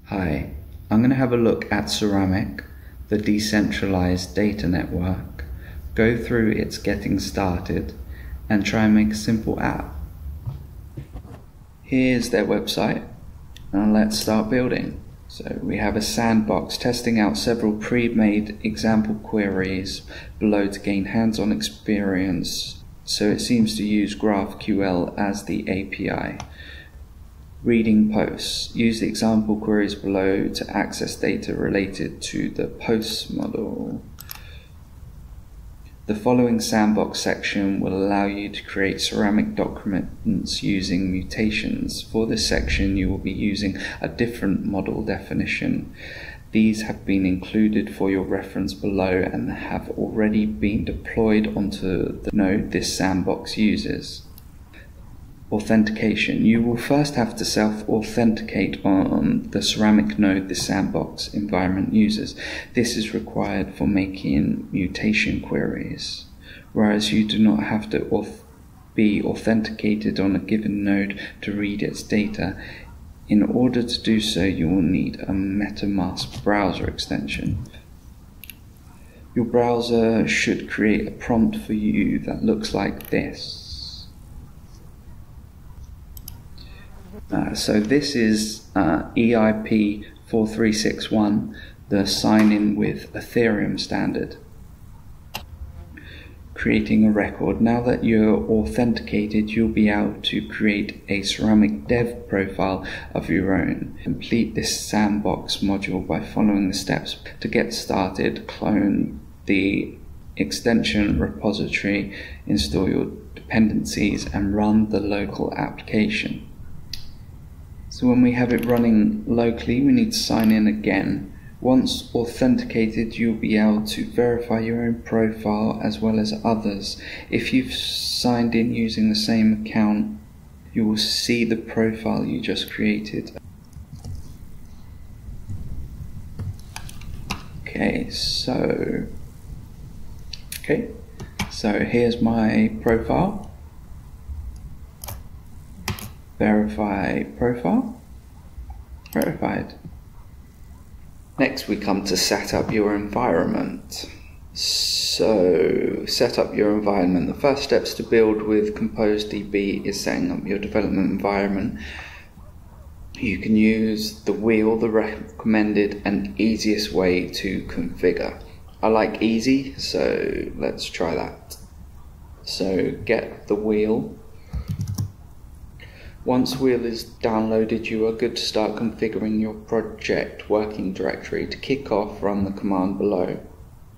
Hi, I'm going to have a look at Ceramic, the decentralized data network, go through its getting started, and try and make a simple app. Here's their website, and let's start building. So we have a sandbox testing out several pre-made example queries below to gain hands-on experience. So it seems to use GraphQL as the API. Reading posts. Use the example queries below to access data related to the posts model. The following sandbox section will allow you to create ceramic documents using mutations. For this section, you will be using a different model definition. These have been included for your reference below and have already been deployed onto the node this sandbox uses. Authentication. You will first have to self-authenticate on the ceramic node the sandbox environment uses. This is required for making mutation queries, whereas you do not have to be authenticated on a given node to read its data. In order to do so, you will need a MetaMask browser extension. Your browser should create a prompt for you that looks like this. So this is EIP 4361, the sign-in with Ethereum standard. Creating a record. Now that you're authenticated, you'll be able to create a ceramic dev profile of your own. Complete this sandbox module by following the steps. To get started, clone the extension repository, install your dependencies, and run the local application. So when we have it running locally, we need to sign in again. Once authenticated, you'll be able to verify your own profile as well as others. If you've signed in using the same account, you will see the profile you just created. Okay, so here's my profile. Verify profile. Verified. Next we come to set up your environment. So set up your environment. The first steps to build with ComposeDB is setting up your development environment. You can use the wheel, the recommended and easiest way to configure. I like easy, so let's try that. So get the wheel. Once wheel is downloaded, you are good to start configuring your project working directory. To kick off, run the command below.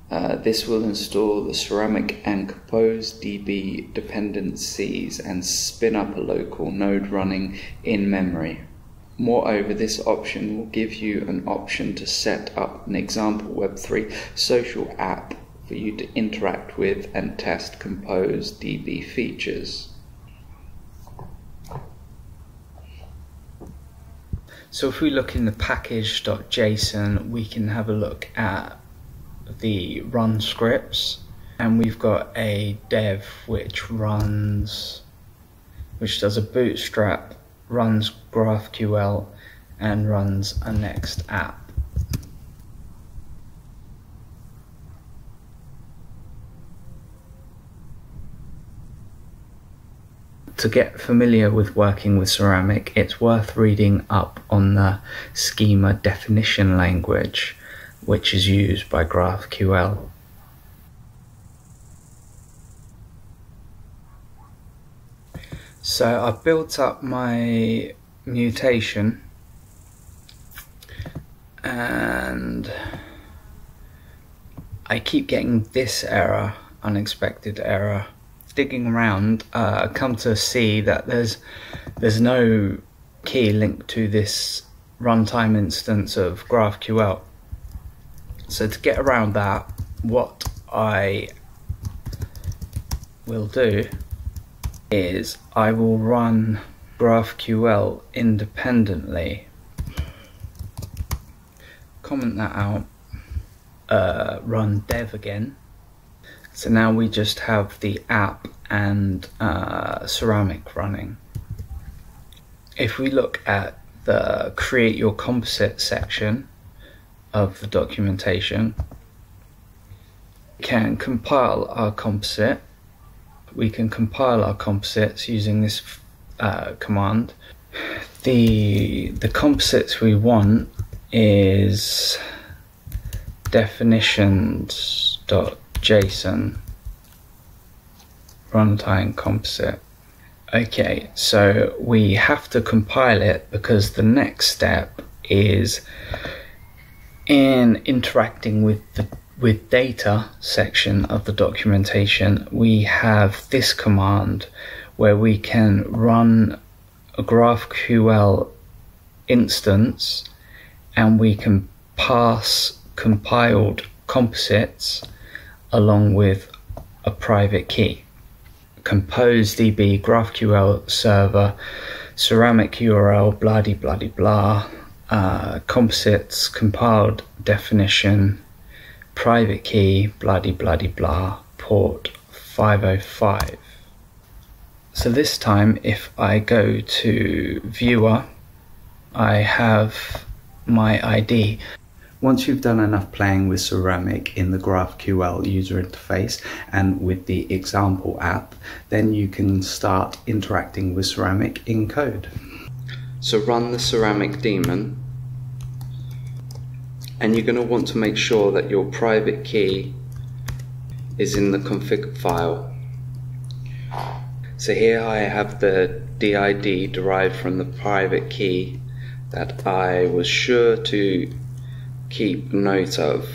This will install the ceramic and composedb dependencies and spin up a local node running in memory. Moreover, this option will give you an option to set up an example web3 social app for you to interact with and test composedb features. So if we look in the package.json, we can have a look at the run scripts, and we've got a dev which does a bootstrap, runs GraphQL, and runs a next app. To get familiar with working with ceramic, it's worth reading up on the schema definition language, which is used by GraphQL. So I've built up my mutation, and I keep getting this error, unexpected error. Digging around, come to see that there's no key linked to this runtime instance of GraphQL. So to get around that, what I will do is I will run GraphQL independently, comment that out, run dev again. So now we just have the app and ceramic running. If we look at the create your composite section of the documentation. We can compile our composite. We can compile our composites using this command. The composites we want is definitions.json runtime composite. Okay, so we have to compile it because the next step is in interacting with the data section of the documentation. We have this command where we can run a GraphQL instance and we can pass compiled composites along with a private key. composable GraphQL server, ceramic URL, blah de blah de blah, composites, compiled definition, private key, blah de blah de blah, port 505. So this time, if I go to viewer, I have my ID. Once you've done enough playing with Ceramic in the GraphQL user interface and with the example app, then you can start interacting with Ceramic in code. So run the Ceramic daemon, and you're going to want to make sure that your private key is in the config file. So here I have the DID derived from the private key that I was sure to keep note of.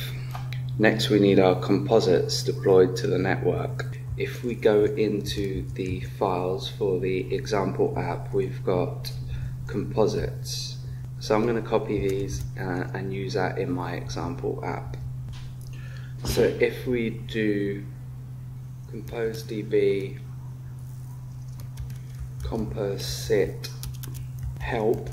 Next, we need our composites deployed to the network. If we go into the files for the example app, we've got composites. So I'm going to copy these and use that in my example app. So if we do composedb composite help,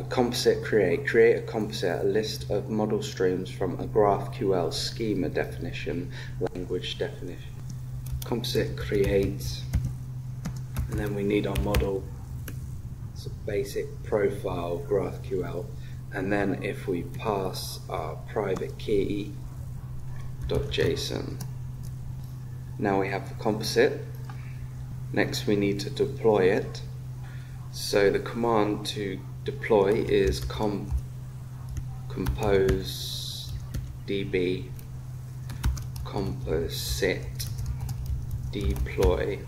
composite create a composite, a list of model streams from a GraphQL schema definition, language definition. Composite create, and then we need our model. It's a basic profile GraphQL, and then if we pass our private key .json, now we have the composite. Next we need to deploy it. So the command to deploy is composedb composite deploy.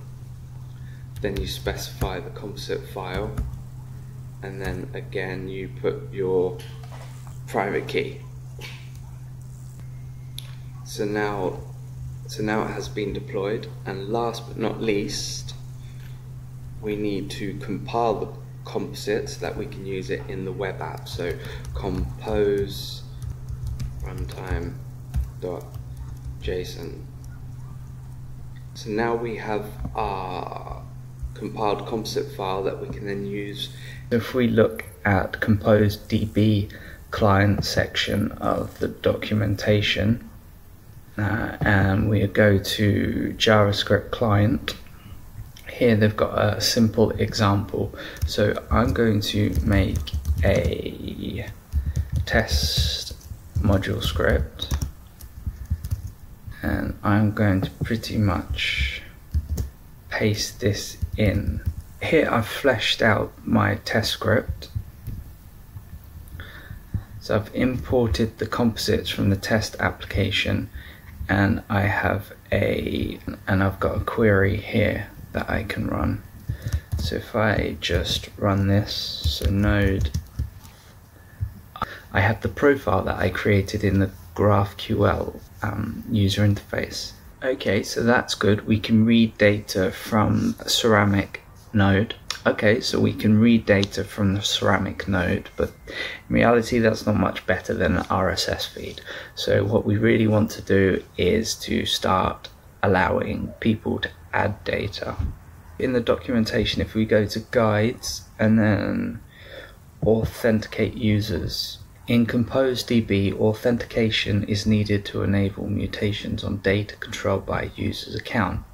Then you specify the composite file, and then again you put your private key. So now it has been deployed, and last but not least, we need to compile the composite so that we can use it in the web app. So compose runtime.json. So now we have our compiled composite file that we can then use. If we look at composedb client section of the documentation, and we go to JavaScript client, here they've got a simple example. So I'm going to make a test module script, and I'm going to pretty much paste this in. Here I've fleshed out my test script. So I've imported the composites from the test application, and I've got a query here that I can run. So if I just run this, so node, I have the profile that I created in the GraphQL user interface. Okay, so that's good. We can read data from a Ceramic node. Okay, so we can read data from the Ceramic node, but in reality that's not much better than an RSS feed. So what we really want to do is to start allowing people to add data. In the documentation, if we go to guides and then authenticate users, in composedb, authentication is needed to enable mutations on data controlled by a user's account.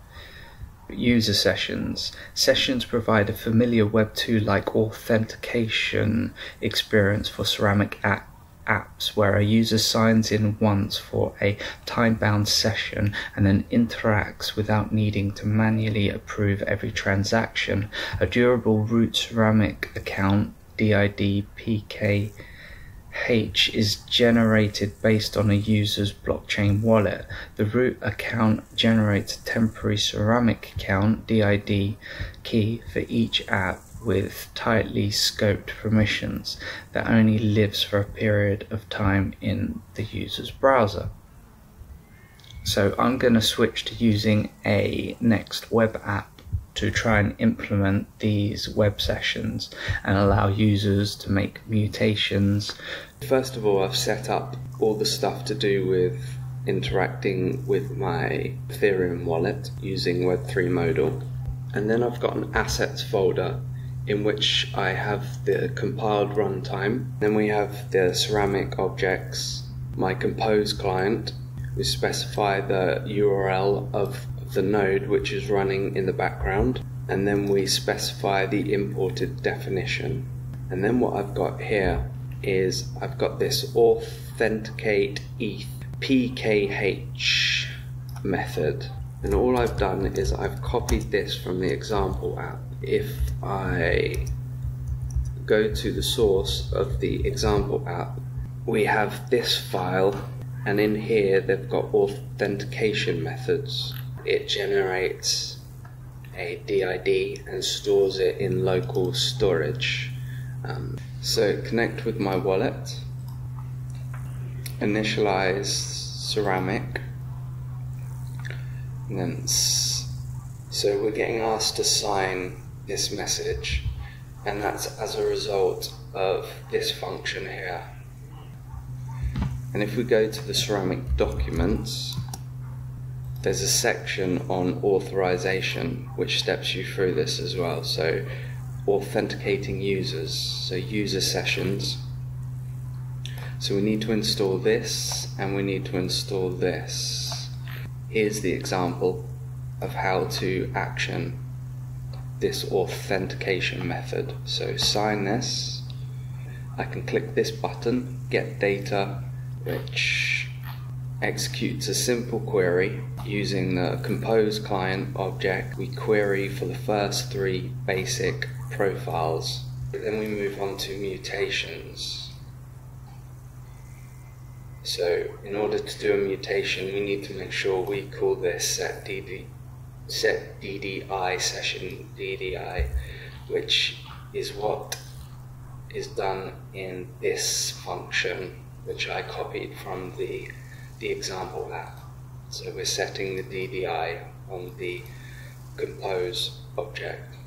User sessions. Sessions provide a familiar Web2-like authentication experience for ceramic apps where a user signs in once for a time-bound session and then interacts without needing to manually approve every transaction. A durable root ceramic account, DID PKH, is generated based on a user's blockchain wallet. The root account generates a temporary ceramic account, DID key, for each app with tightly scoped permissions that only lives for a period of time in the user's browser. So I'm going to switch to using a Next web app to try and implement these web sessions and allow users to make mutations. First of all, I've set up all the stuff to do with interacting with my Ethereum wallet using Web3 modal. And then I've got an assets folder in which I have the compiled runtime. Then we have the ceramic objects, my compose client. We specify the URL of the node which is running in the background, and then we specify the imported definition. And then what I've got here is I've got this authenticate ETH PKH method, and all I've done is I've copied this from the example app. If I go to the source of the example app, we have this file, and in here they've got authentication methods. It generates a DID and stores it in local storage. So connect with my wallet, initialize ceramic, and then so we're getting asked to sign this message, and that's as a result of this function here. And if we go to the ceramic documents, there's a section on authorization which steps you through this as well. So authenticating users, so user sessions. So we need to install this and we need to install this. Here's the example of how to action this authentication method. So sign this, I can click this button, get data, which executes a simple query using the compose client object. We query for the first three basic profiles. Then we move on to mutations. So in order to do a mutation, we need to make sure we call this set DDI session DDI, which is what is done in this function, which I copied from the example app. So we're setting the DDI on the compose object.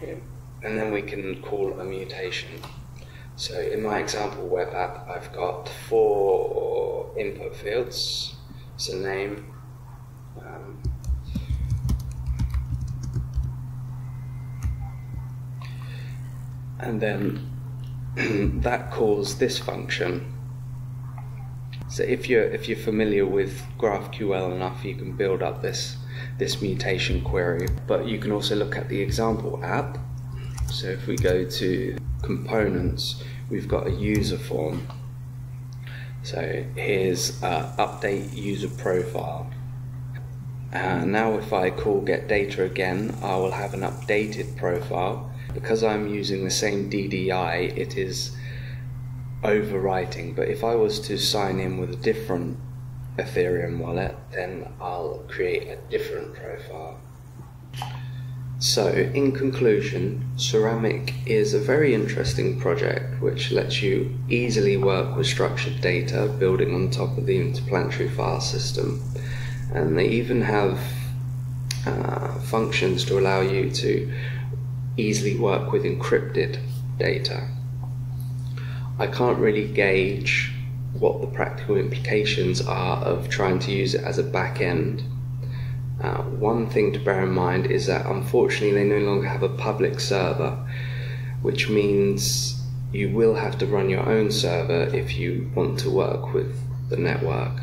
Yeah. And then we can call a mutation. So in my example web app, I've got 4 input fields. So name, and then that calls this function. So if you're familiar with GraphQL enough, you can build up this mutation query. But you can also look at the example app. So if we go to components, we've got a user form. So here's update user profile. Now if I call get data again, I will have an updated profile. Because I'm using the same DDI, it is overwriting, but if I was to sign in with a different Ethereum wallet, then I'll create a different profile. So in conclusion, Ceramic is a very interesting project which lets you easily work with structured data building on top of the interplanetary file system, and they even have functions to allow you to easily work with encrypted data. I can't really gauge what the practical implications are of trying to use it as a back-end. One thing to bear in mind is that unfortunately they no longer have a public server, which means you will have to run your own server if you want to work with the network.